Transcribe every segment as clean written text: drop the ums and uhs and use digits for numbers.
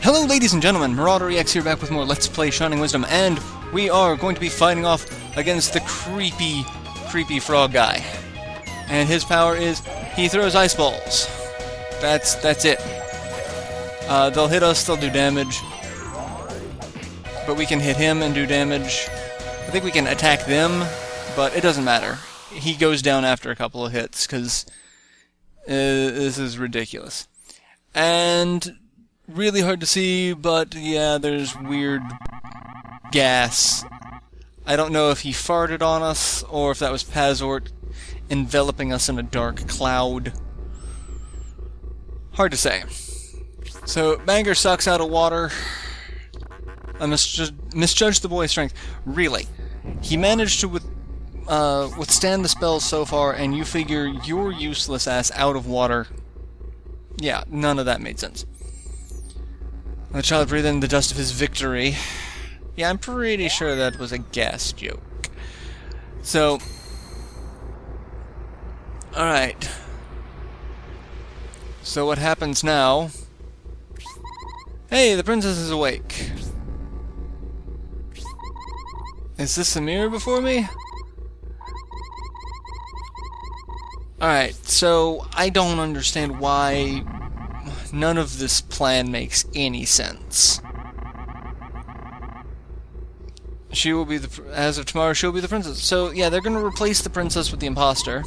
Hello ladies and gentlemen, MarauderEX here back with more Let's Play Shining Wisdom, and we are going to be fighting off against the creepy frog guy. And his power is, he throws ice balls. That's it. They'll hit us, they'll do damage. But we can hit him and do damage. I think we can attack them, but it doesn't matter. He goes down after a couple of hits, because this is ridiculous. And really hard to see, but yeah, there's weird gas. I don't know if he farted on us, or if that was Pazort enveloping us in a dark cloud. Hard to say. So, Banger sucks out of water. I misjudged the boy's strength. Really. He managed to withstand the spells so far, and you figure your useless ass out of water. Yeah, none of that made sense. The child breathed in the dust of his victory. Yeah, I'm pretty sure that was a gas joke. So, alright. So what happens now? Hey, the princess is awake. Is this a mirror before me? Alright, so I don't understand why none of this plan makes any sense. She will be as of tomorrow, she'll be the princess. So, yeah, they're gonna replace the princess with the imposter.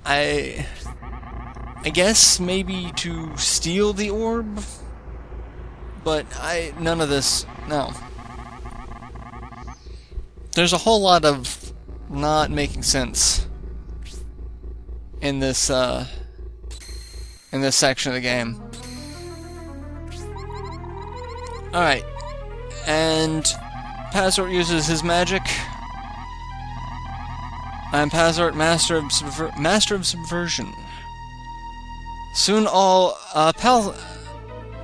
I guess maybe to steal the orb? But none of this, no. There's a whole lot of not making sense in this section of the game. Alright. And Pazort uses his magic. I'm Pazort, Master of Subversion. Soon all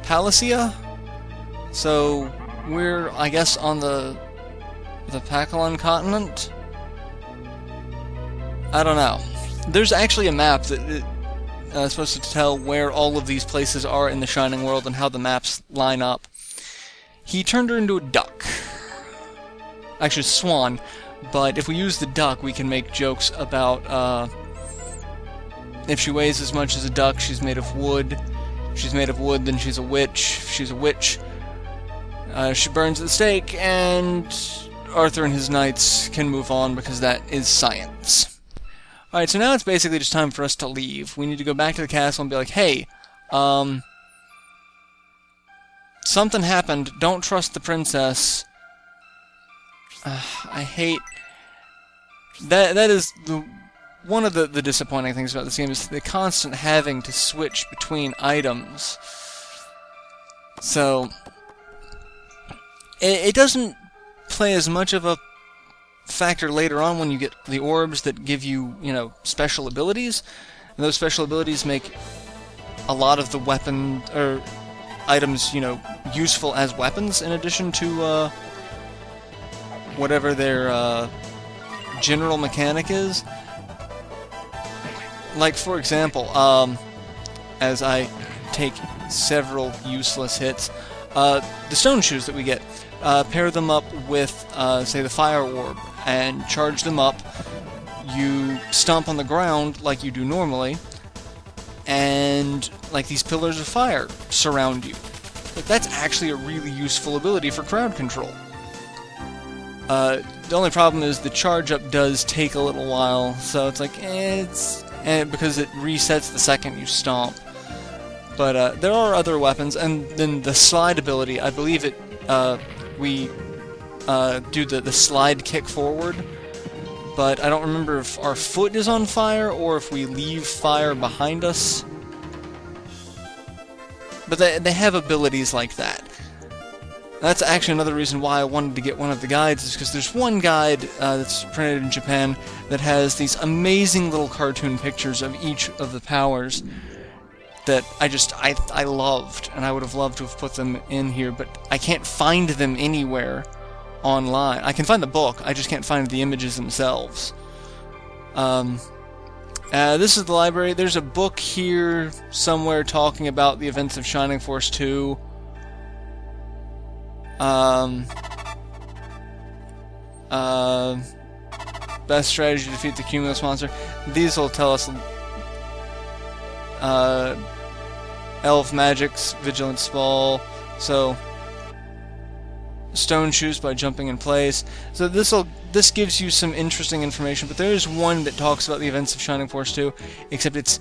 Palacia? So we're, I guess, on the Pakalon continent? I don't know. There's actually a map that is supposed to tell where all of these places are in the Shining World and how the maps line up. He turned her into a duck. Actually, a swan. But if we use the duck, we can make jokes about, if she weighs as much as a duck, she's made of wood. If she's made of wood, then she's a witch. If she's a witch, she burns at the stake, and Arthur and his knights can move on because that is science. Alright, so now it's basically just time for us to leave. We need to go back to the castle and be like, hey, something happened, don't trust the princess. I hate... That is one of the disappointing things about this game, is the constant having to switch between items. So, it doesn't play as much of a factor later on when you get the orbs that give you, special abilities. And those special abilities make a lot of the weapon, or items, useful as weapons, in addition to, whatever their, general mechanic is. Like, for example, as I take several useless hits, the stone shoes that we get, pair them up with, say, the fire orb, and charge them up. You stomp on the ground like you do normally, and, like, these pillars of fire surround you. But that's actually a really useful ability for crowd control. The only problem is the charge up does take a little while, so it's like, because it resets the second you stomp. But there are other weapons, and then the slide ability, I believe we do the slide kick forward, but I don't remember if our foot is on fire or if we leave fire behind us. But they have abilities like that. That's actually another reason why I wanted to get one of the guides, is because there's one guide that's printed in Japan that has these amazing little cartoon pictures of each of the powers that I loved, and I would have loved to have put them in here, but I can't find them anywhere online. I can find the book, I just can't find the images themselves. This is the library. There's a book here somewhere talking about the events of Shining Force 2. Best strategy to defeat the Cumulus monster. These will tell us Elf Magic's Vigilant Spall. So Stone Shoes by jumping in place. So this gives you some interesting information, but there is one that talks about the events of Shining Force 2, except it's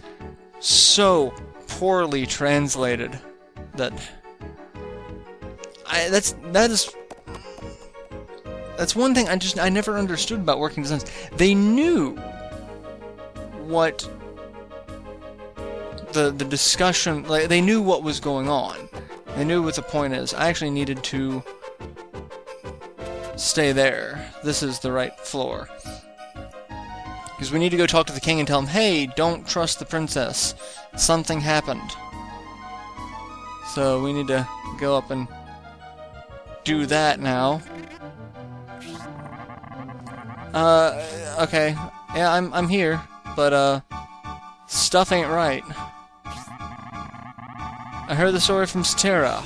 so poorly translated that that's one thing I never understood about working designs. They knew what the discussion, like, they knew what was going on. They knew what the point is. I actually needed to stay there. This is the right floor. Because we need to go talk to the king and tell him, hey, don't trust the princess. Something happened. So we need to go up and do that now. Okay. Yeah, I'm here, but stuff ain't right. I heard the story from Satira.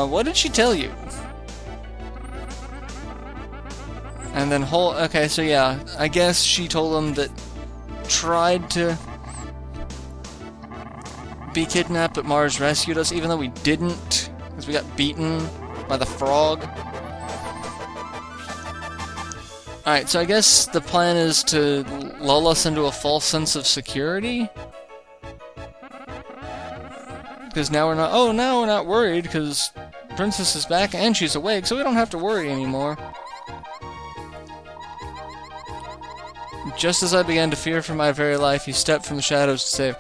What did she tell you? And then okay, so yeah, I guess she told him that tried to be kidnapped, but Mars rescued us, even though we didn't, because we got beaten by the frog. Alright, so I guess the plan is to lull us into a false sense of security? Because now we're not worried, because Princess is back and she's awake, so we don't have to worry anymore. Just as I began to fear for my very life, he stepped from the shadows to save.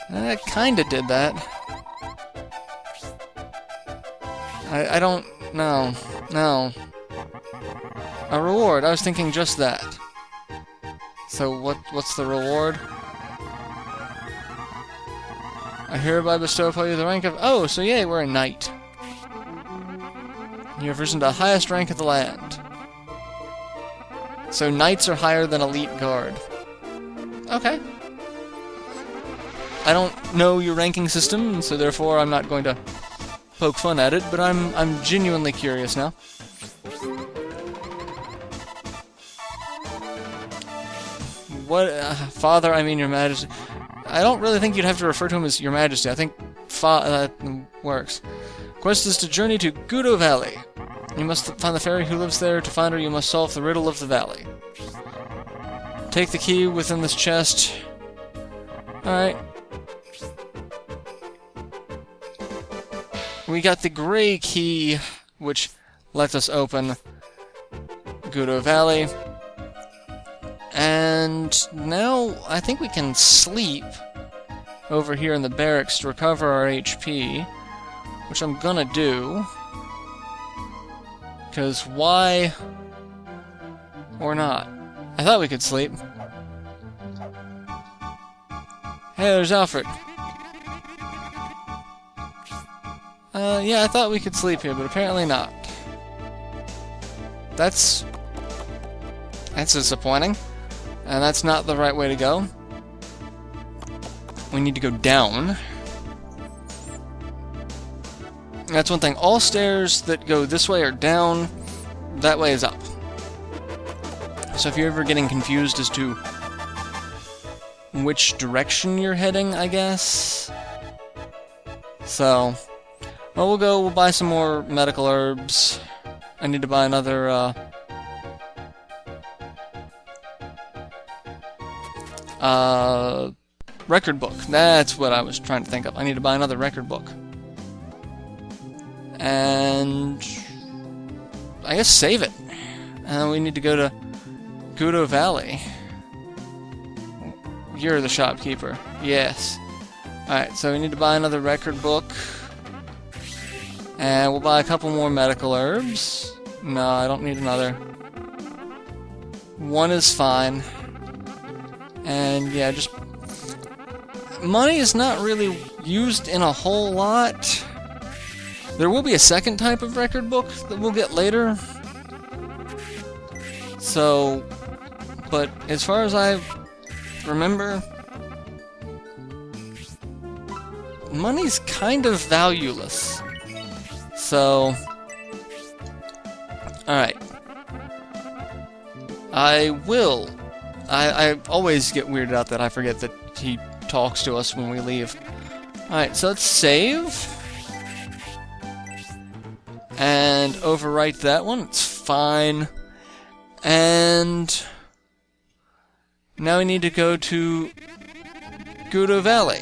I kinda did that. I don't... No. A reward, I was thinking just that. So what's the reward? I hereby bestow upon you the rank of... Oh, so yay, we're a knight. You have risen to the highest rank of the land. So knights are higher than elite guard. Okay. I don't know your ranking system, so therefore I'm not going to poke fun at it, but I'm genuinely curious now. What, Father, I mean Your Majesty. I don't really think you'd have to refer to him as Your Majesty. I think works. Quest is to journey to Gudo Valley. You must find the fairy who lives there. To find her, you must solve the riddle of the valley. Take the key within this chest. Alright. We got the gray key, which lets us open Gudo Valley. And now I think we can sleep over here in the barracks to recover our HP, which I'm gonna do. Because why or not? I thought we could sleep. Hey, there's Alfred. Yeah, I thought we could sleep here, but apparently not. That's disappointing. And that's not the right way to go. We need to go down. That's one thing. All stairs that go this way are down. That way is up. So if you're ever getting confused as to which direction you're heading, I guess. So, well, we'll buy some more medical herbs. I need to buy another, record book. That's what I was trying to think of. I need to buy another record book. And I guess save it. And we need to go to Gudo Valley. You're the shopkeeper. Yes. Alright, so we need to buy another record book. And we'll buy a couple more medical herbs. No, I don't need another. One is fine. And yeah, just... money is not really used in a whole lot. There will be a second type of record book that we'll get later. So, but as far as I remember, money's kind of valueless. So, alright. I always get weirded out that I forget that he talks to us when we leave. Alright, so let's save. And overwrite that one. It's fine. And now we need to go to Gudo Valley.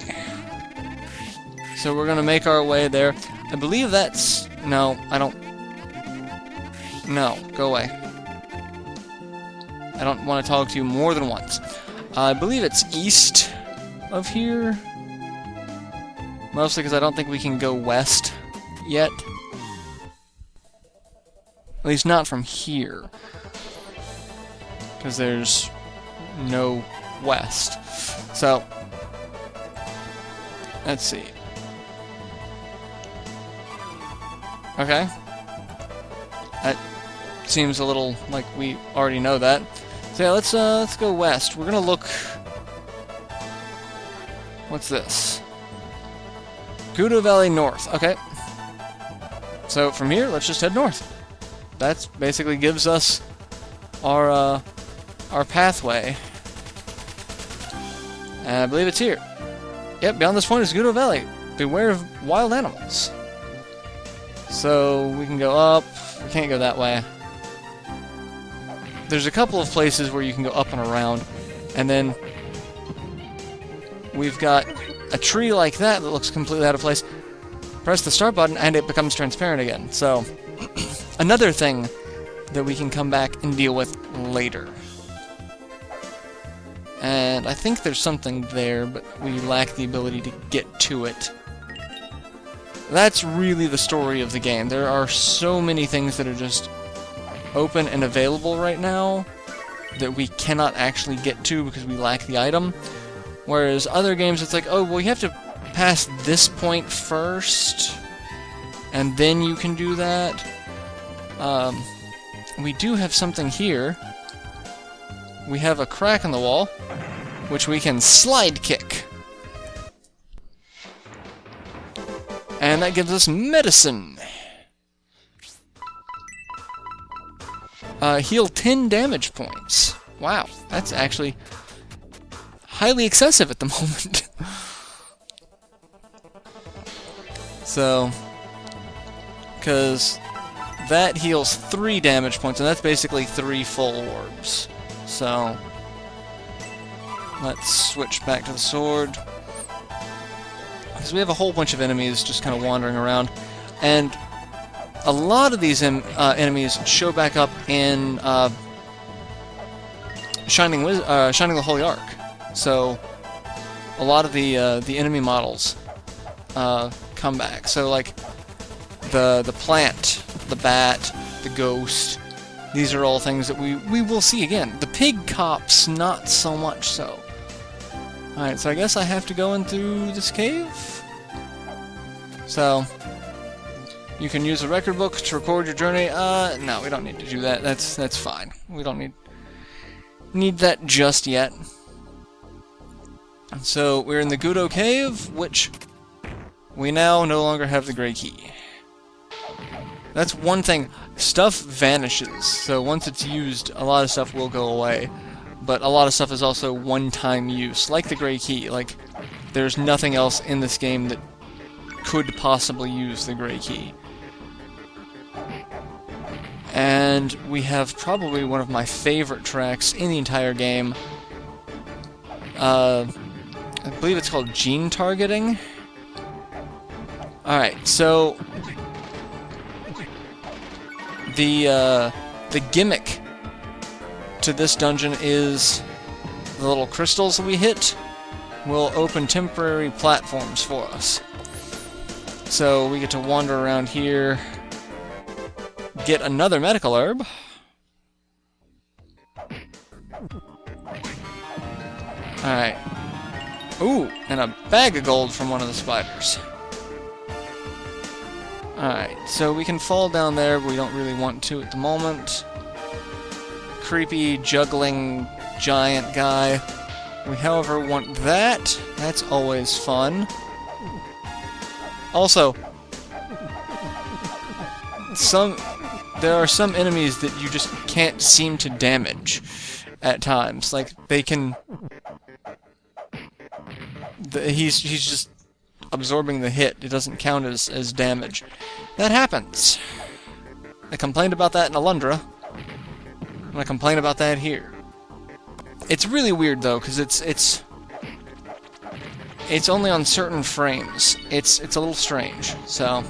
So we're gonna make our way there. I believe that's... No, I don't... No, go away. I don't want to talk to you more than once. I believe it's east of here. Mostly because I don't think we can go west yet. At least not from here. Because there's no west. So, let's see. Okay. That seems a little like we already know that. So yeah, let's go west. We're gonna look... What's this? Gudo Valley North. Okay. So from here, let's just head north. That basically gives us our pathway. And I believe it's here. Yep, beyond this point is Gudo Valley. Beware of wild animals. So we can go up. We can't go that way. There's a couple of places where you can go up and around. And then we've got a tree like that that looks completely out of place. Press the start button and it becomes transparent again. So, another thing that we can come back and deal with later. And I think there's something there, but we lack the ability to get to it. That's really the story of the game. There are so many things that are just open and available right now that we cannot actually get to because we lack the item. Whereas other games, it's like, oh, well, you have to pass this point first, and then you can do that. We do have something here. We have a crack in the wall, which we can slide kick. And that gives us medicine. Heal 10 damage points. Wow, that's actually highly excessive at the moment. So, because that heals 3 damage points, and that's basically 3 full orbs. So, let's switch back to the sword. Because we have a whole bunch of enemies just kind of wandering around. And a lot of these enemies show back up in Shining the Holy Ark. So, a lot of the enemy models come back. So, like, the plant, the bat, the ghost, these are all things that we will see again. The pig cops, not so much so. Alright, so I guess I have to go in through this cave? So, you can use a record book to record your journey. No, we don't need to do that. That's fine. We don't need that just yet. So, we're in the Gudo Cave, which we now no longer have the Grey Key. That's one thing. Stuff vanishes, so once it's used, a lot of stuff will go away. But a lot of stuff is also one-time use, like the Grey Key. Like, there's nothing else in this game that could possibly use the Grey Key. And we have probably one of my favorite tracks in the entire game. I believe it's called Gene Targeting. Alright, so the gimmick to this dungeon is the little crystals that we hit will open temporary platforms for us. So we get to wander around here, get another medical herb. Alright. Ooh, and a bag of gold from one of the spiders. Alright, so we can fall down there, but we don't really want to at the moment. Creepy, juggling giant guy. We, however, want that. That's always fun. Also, there are some enemies that you just can't seem to damage at times. Like, they can... he's just absorbing the hit. It doesn't count as damage. That happens. I complained about that in Alundra. And I complain about that here. It's really weird though, because it's only on certain frames. It's a little strange. So,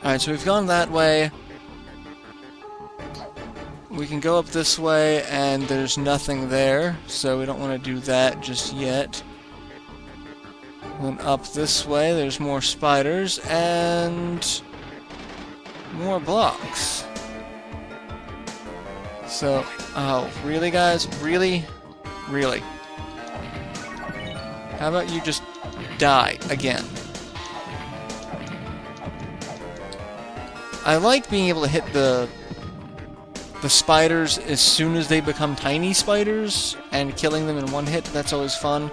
alright, so we've gone that way. We can go up this way, and there's nothing there, so we don't want to do that just yet. Then up this way, there's more spiders, and more blocks. So, oh, really, guys? Really? Really? How about you just die again? I like being able to hit the spiders as soon as they become tiny spiders, and killing them in one hit. That's always fun.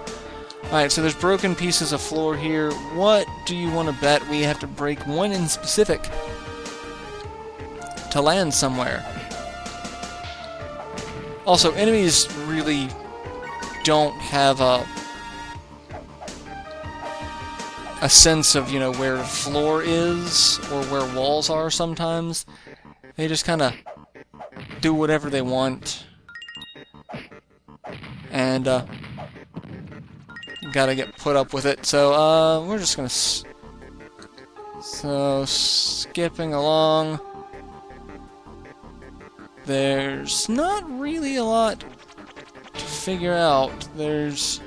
Alright, so there's broken pieces of floor here. What do you want to bet we have to break one in specific to land somewhere? Also, enemies really don't have a sense of, you know, where the floor is or where walls are sometimes. They just kind of do whatever they want. And, gotta get put up with it. So, we're just gonna... So, skipping along... There's not really a lot to figure out. There's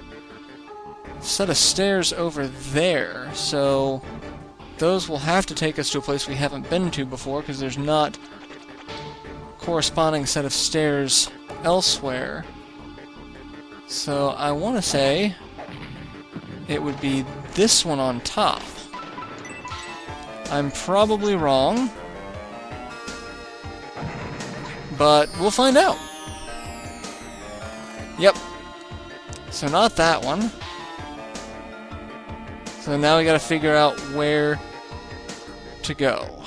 a set of stairs over there, so those will have to take us to a place we haven't been to before, because there's not a corresponding set of stairs elsewhere. So I want to say it would be this one on top. I'm probably wrong, but we'll find out. Yep. So not that one. So now we gotta figure out where to go.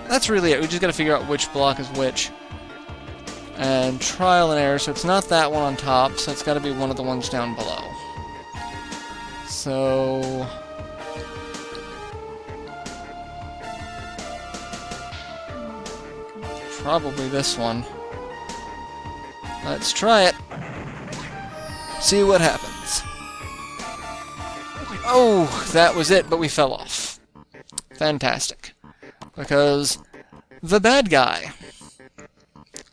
That's really it. We just gotta figure out which block is which. And trial and error. So it's not that one on top, so it's gotta be one of the ones down below. So... probably this one. Let's try it. See what happens. Oh, that was it, but we fell off. Fantastic. Because the bad guy.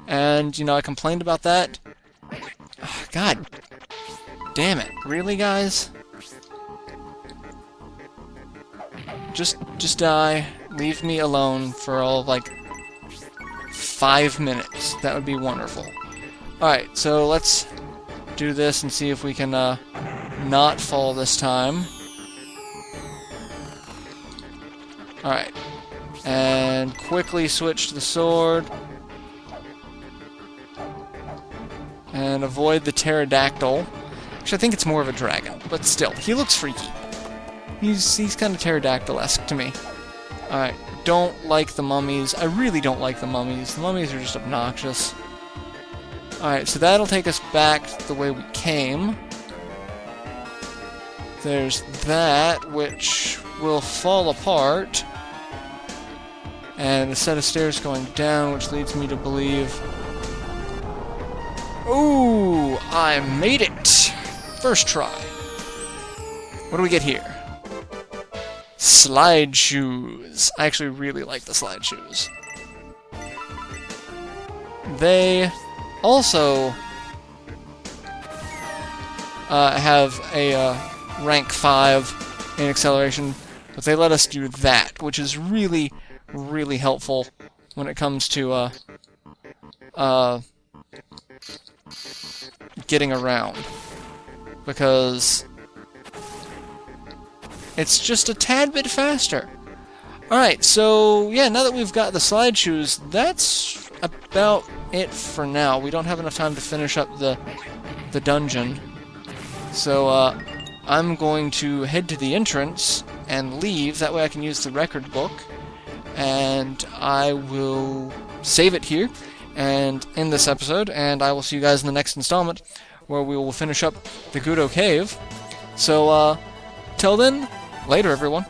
And, you know, I complained about that. Oh, God damn it. Really, guys? Just die. Leave me alone for all, like, 5 minutes. That would be wonderful. Alright, so let's do this and see if we can not fall this time. Alright. And quickly switch to the sword. And avoid the pterodactyl. Actually, I think it's more of a dragon, but still, he looks freaky. He's kind of pterodactyl-esque to me. Alright. Don't like the mummies. I really don't like the mummies. The mummies are just obnoxious. Alright, so that'll take us back the way we came. There's that, which will fall apart. And a set of stairs going down, which leads me to believe... Ooh! I made it! First try. What do we get here? Slide shoes. I actually really like the slide shoes. They also have a rank 5 in acceleration, but they let us do that, which is really, really helpful when it comes to getting around. Because it's just a tad bit faster. Alright, so yeah, now that we've got the slide shoes, that's about it for now. We don't have enough time to finish up the dungeon. So, I'm going to head to the entrance and leave. That way I can use the record book. And I will save it here and end this episode. And I will see you guys in the next installment, where we will finish up the Gudo Cave. So, till then, later everyone.